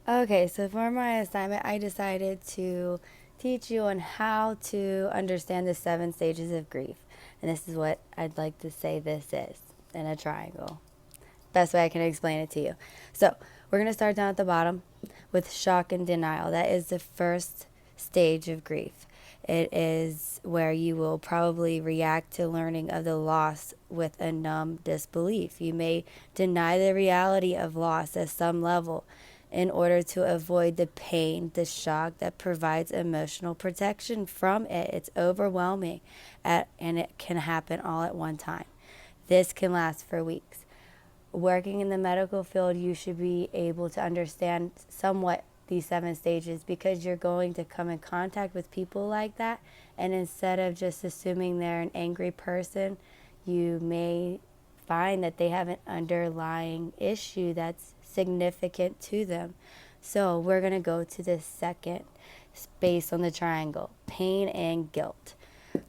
Okay, so for my assignment, I decided to teach you on how to understand the 7 stages of grief. And this is what I'd like to say this is in a triangle. Best way I can explain it to you. So, we're going to start down at the bottom with shock and denial. That is the first stage of grief. It is where you will probably react to learning of the loss with a numb disbelief. You may deny the reality of loss at some level in order to avoid the pain, the shock that provides emotional protection from it. It's overwhelming and it can happen all at one time. This can last for weeks. Working in the medical field, you should be able to understand somewhat these 7 stages because you're going to come in contact with people like that. And instead of just assuming they're an angry person, you may find that they have an underlying issue that's significant to them. So we're going to go to the second space on the triangle, pain and guilt.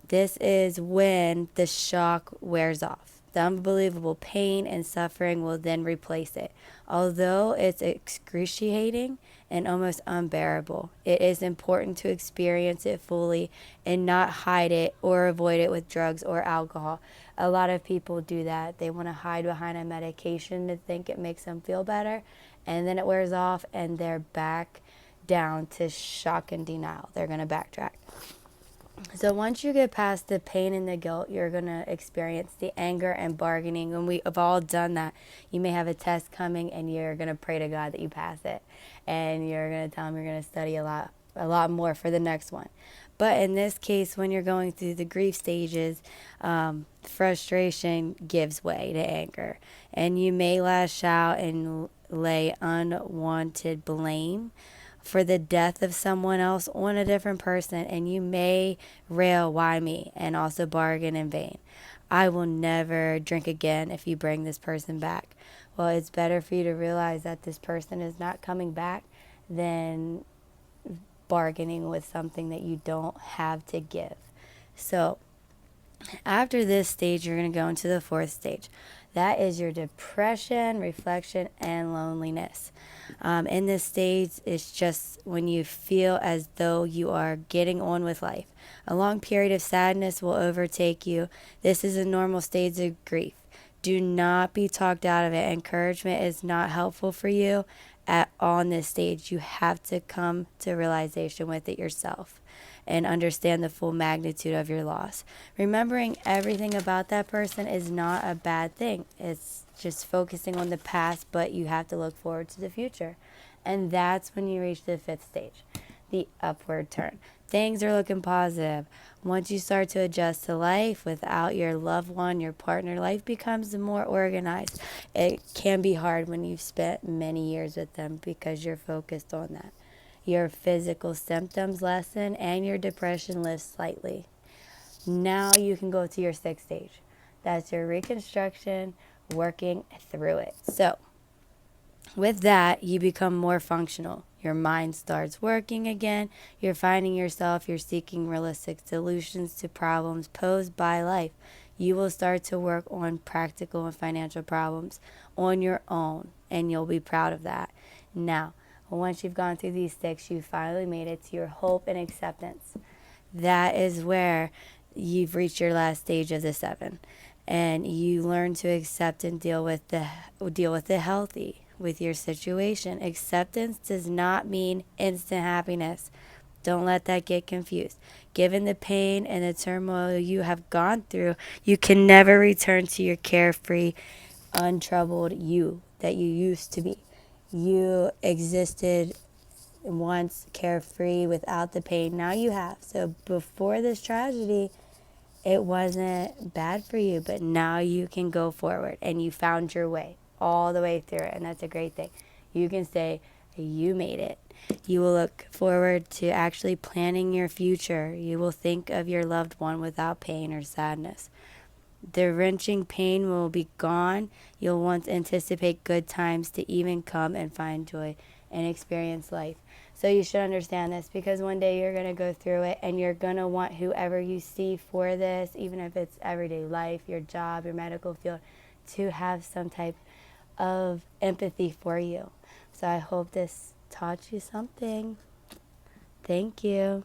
This is when the shock wears off. The unbelievable pain and suffering will then replace it. Although it's excruciating and almost unbearable, it is important to experience it fully and not hide it or avoid it with drugs or alcohol. A lot of people do that. They want to hide behind a medication to think it makes them feel better, and then it wears off and they're back down to shock and denial. They're going to backtrack. So once you get past the pain and the guilt, you're going to experience the anger and bargaining. And we have all done that. You may have a test coming and you're going to pray to God that you pass it. And you're going to tell him you're going to study a lot more for the next one. But in this case, when you're going through the grief stages, frustration gives way to anger. And you may lash out and lay unwanted blame for the death of someone else on a different person, and you may rail, why me, and also bargain in vain. I will never drink again if you bring this person back. Well, it's better for you to realize that this person is not coming back than bargaining with something that you don't have to give. So, after this stage, you're going to go into the fourth stage. That is your depression, reflection, and loneliness. In this stage, it's just when you feel as though you are getting on with life. A long period of sadness will overtake you. This is a normal stage of grief. Do not be talked out of it. Encouragement is not helpful for you at all in this stage. You have to come to realization with it yourself and understand the full magnitude of your loss. Remembering everything about that person is not a bad thing. It's just focusing on the past, but you have to look forward to the future. And that's when you reach the fifth stage, the upward turn. Things are looking positive. Once you start to adjust to life without your loved one, your partner, life becomes more organized. It can be hard when you've spent many years with them because you're focused on that. Your physical symptoms lessen and your depression lifts slightly. Now you can go to your sixth stage. That's your reconstruction, working through it. So, with that, you become more functional. Your mind starts working again. You're finding yourself, you're seeking realistic solutions to problems posed by life. You will start to work on practical and financial problems on your own, and you'll be proud of that. Now, once you've gone through these six, you finally made it to your hope and acceptance. That is where you've reached your last stage of the seven, and you learn to accept and deal with the healthy with your situation. Acceptance does not mean instant happiness. Don't let that get confused. Given the pain and the turmoil you have gone through, you can never return to your carefree, untroubled you that you used to be. You existed once carefree without the pain. Now you have. So before this tragedy, it wasn't bad for you, but now you can go forward and you found your way all the way through it. And that's a great thing. You can say, you made it. You will look forward to actually planning your future. You will think of your loved one without pain or sadness. The wrenching pain will be gone. You'll once anticipate good times to even come and find joy and experience life. So you should understand this because one day you're going to go through it and you're going to want whoever you see for this, even if it's everyday life, your job, your medical field, to have some type of empathy for you. So I hope this taught you something. Thank you.